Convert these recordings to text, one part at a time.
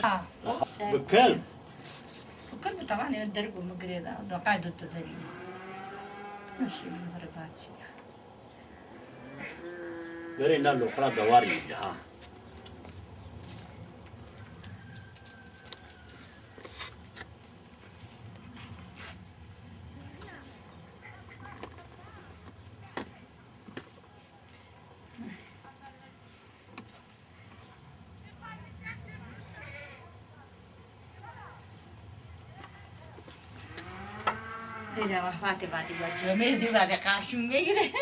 بكل بكل طبعا يدرك المقريضة ده قاعدة تدري ماشي مهرباتي غير إن الأخرى دواري ها إذا فاتي جميل دي بعد قاسم ميري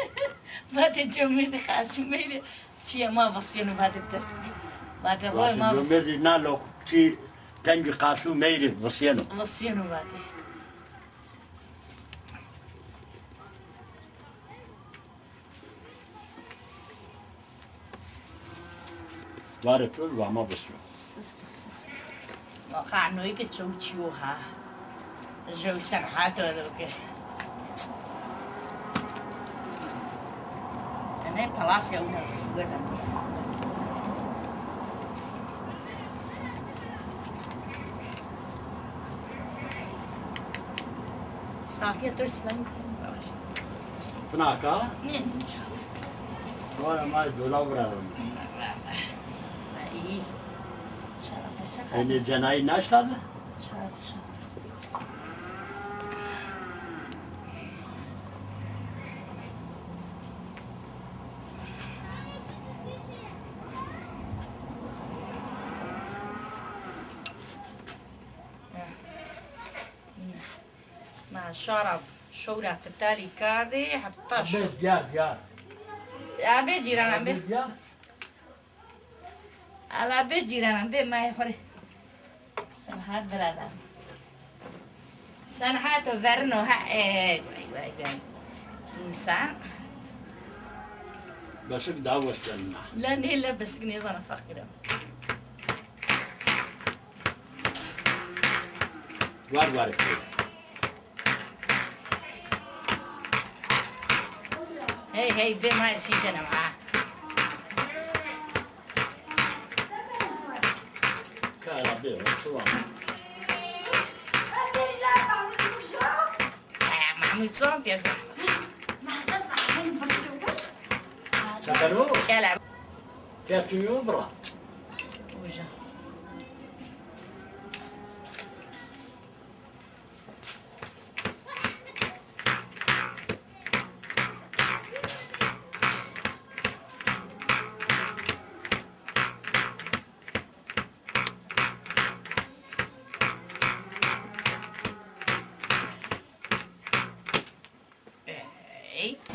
فاتي جميل قاسم ميري شيء ما بصينه بعد التسبيح بعد هو ما بصينه جميل نالو شيء تنجي قاسم ميري بصينه بعد وارد وما بصينه ما قعنو يكتشوها جو سمحات ولا كده أنا خلاص يا وناس صافية ترسلن هناك إن شاء الله ولا ما يدولا ولا إيه إن شاء الله إن الجناي ناشطة إن شاء الله مع الشرب شورة في التالي كاردي حتى بيت جار يا بيت جيران بيت جار على بيت جيران بيت ما يخري سنحات برادر سنحات وفرنو ها إنسان بس دعوة جنة لا نيلا بس كني أنا فاكرة وار هي بي ما يسيجنا معاه كارا بيه شو محمود صوت يا شكلو يلا كيف يوبرا وجه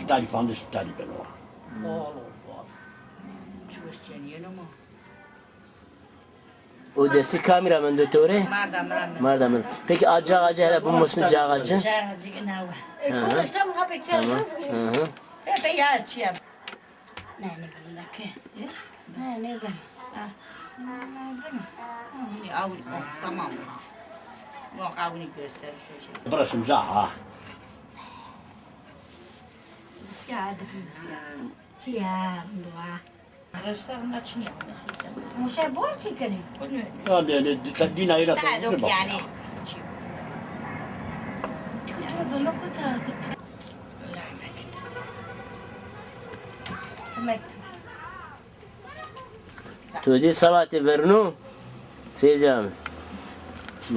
داري باندش داري بنوا والله شو استني ما O desti kameraman doktoru. Mardamın. Peki ağacı hele bu musun ağacı? Tamam. Hı. tamam. Muhakkabını göster şu şey. برشم جاها Siyade siyade dua. Arkadaşlarımla için yapmış. Muşa bol çekelim. يعني دينا إلى استعدوا يعني. Bunu kutar. تودي صلاة برنو فيزام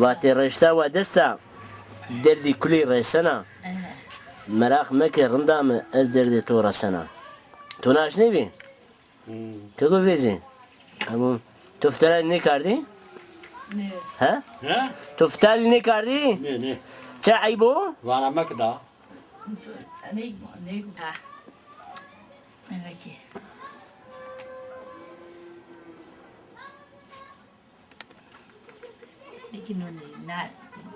واتي رشتا ودستا دردي كلي رسنا مراخ مكي غندام از دردي تو رسنا تو ناش نبي تقول فيزي همون تفتل ني كاردي ها ها تفتل ني كاردي نه چه عيبو وانا مكدا نيجو ها ملكي لكن نا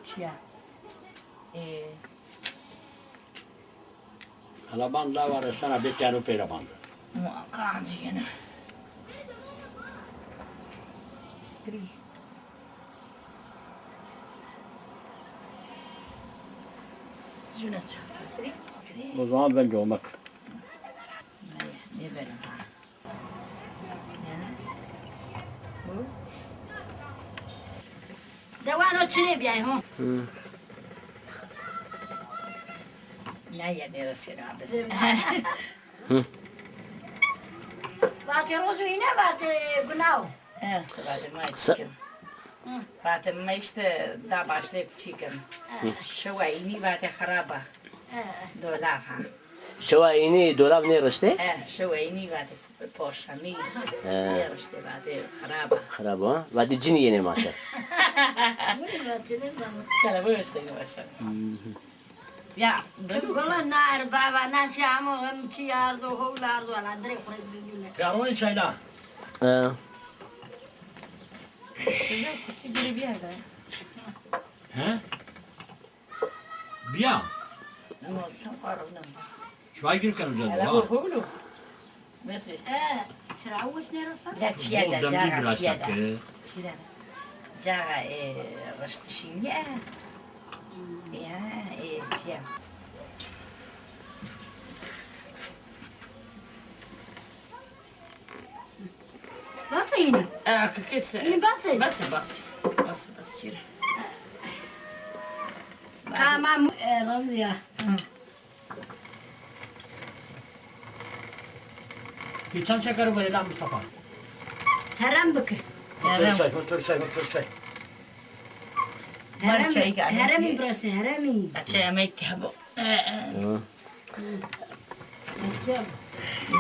تشيا هلا بان لا ورا سنة بيتانو بيرا بان ما كانش أنا تري جنات تري وزمان بن جومك نيفر جوانو چنی بیای هم نه یعنی رسینا باقی روزو اینه باقی گناو باقی ما işte daha başlayıp çıkın. Şu ayını باقی خرابه دولار ها. شو اینی دولاب نرشته؟ شو اینی باقی پوشانی نرشته باقی خرابه. خرابه؟ وادی جنی یه ماسر. کلا برسونه واسه. Ya, gülün nar baba naşamı hem çiyardı hovlardı ala direkt bile. Kramoni çayla. Sigiri bir yerde. He? Bia. Ne olsun karımdan. Şvay kanım canım. Ela bu hovlu. Nasıl? Çıravuş neresi? La çiyada, jaga çiyada. Çiyada. Jaga rastışın ya. Ya, çiyada. Nasıl yine? Kırkız. Yine basın. Basın. Çire. Tamam. Ramziya. Bir çay şeker ver lan Mustafa. Herem bakı. Motor çay. Heremi burası, heremi. Çay yemek bu.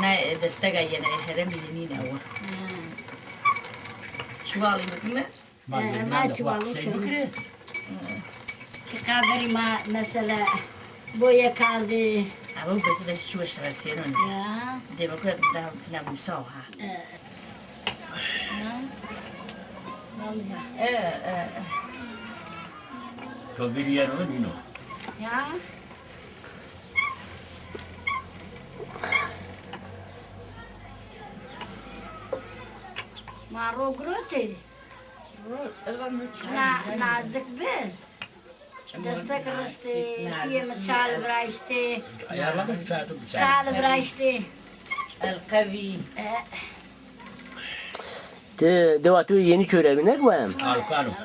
Ne destek ayına heremi yeni ne var? Çuvalı mı? Ma çuvalı. Kabari ma mesela boya kaldı. Ama bu da şu şarasıyla. Ya. Demokrat da falan musaha. Tabii bir yer olur mu? Ya. Maro grote. Nazik bir. Destek rıstı, kiyem çal bıraştı. Ayarladım bu çayı. Çal bıraştı. El-Kavi. دواتو yeni çöreğine koyayım.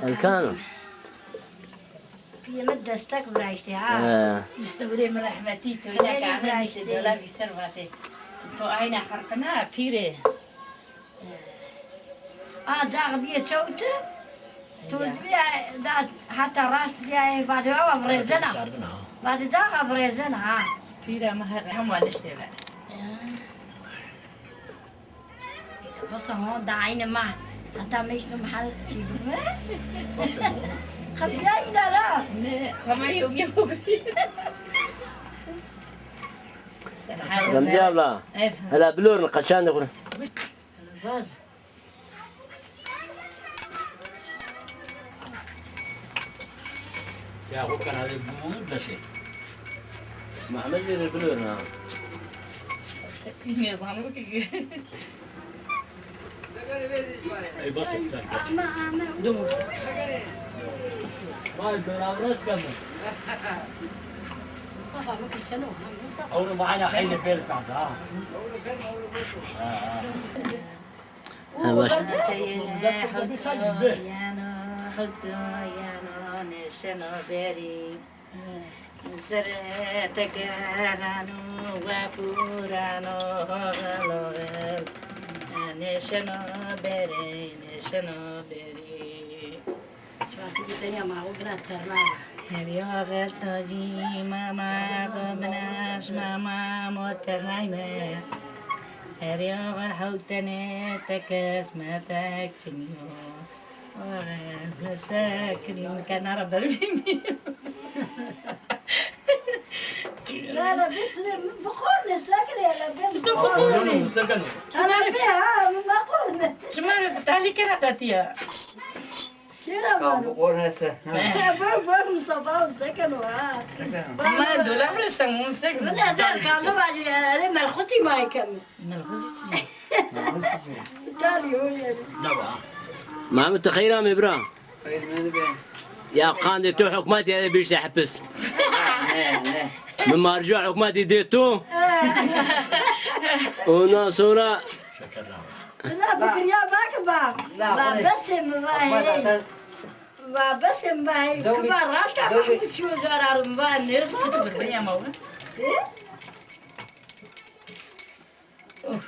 Alkano. Kiyem destek bıraştı ha. İşte buraya rahmeti köyde kahve işte dolar bir serveti. To ayna harkana pire. Daha bir çavuşu. Tuzbiya da hatta rastbiya badi hava brezena. Badi daha brezena ha. Pire mahram var işte be. بس هو دعينا معه حتى مش محل شيء خبينا لا خما يوم Ramzi abla. Hala biliyorum kaçan da kurun. Baz. Ya o kanalı bu da şey. Muhammed de biliyorum ha. Bilmiyorum ama ki. Ay bak. Ama. Dur. Vay beraber geldim. Mustafa bakın sen o. Mustafa. Onu bana hayli bel kaldı ha. Ha baş. نشنو بری سرتك رانو وپورانو غلوغل نشنو بری شوفي بتنيا ما وقنا ترناها هبيا غير تاجي ماما قبناش ماما متهايمة هبيا غير حوتني تكس ما تكتنيو ساكنين كان عرب ضربيني لا لا بخورني ساكنة يا بنت بخورني أنا فيها بخورني شو ما فتح لي كده تاتيا كده بقولها بقول مصطفى سكنوا ما دول عمرو سمون سكنوا لا ده كانوا بعد ملخوتي ما يكمل ملخوتي تالي هو لا Mahmut تخيرها مبرام يا قاندي تو حكمتي هذا بيش تحبس من مرجوع حكمتي ديتو وناصورة لا بكر يا باكبا لا بس ما هي Babasın bay. Kubar rasta şu zararım var. Nerede tutuyor ben ama. Of.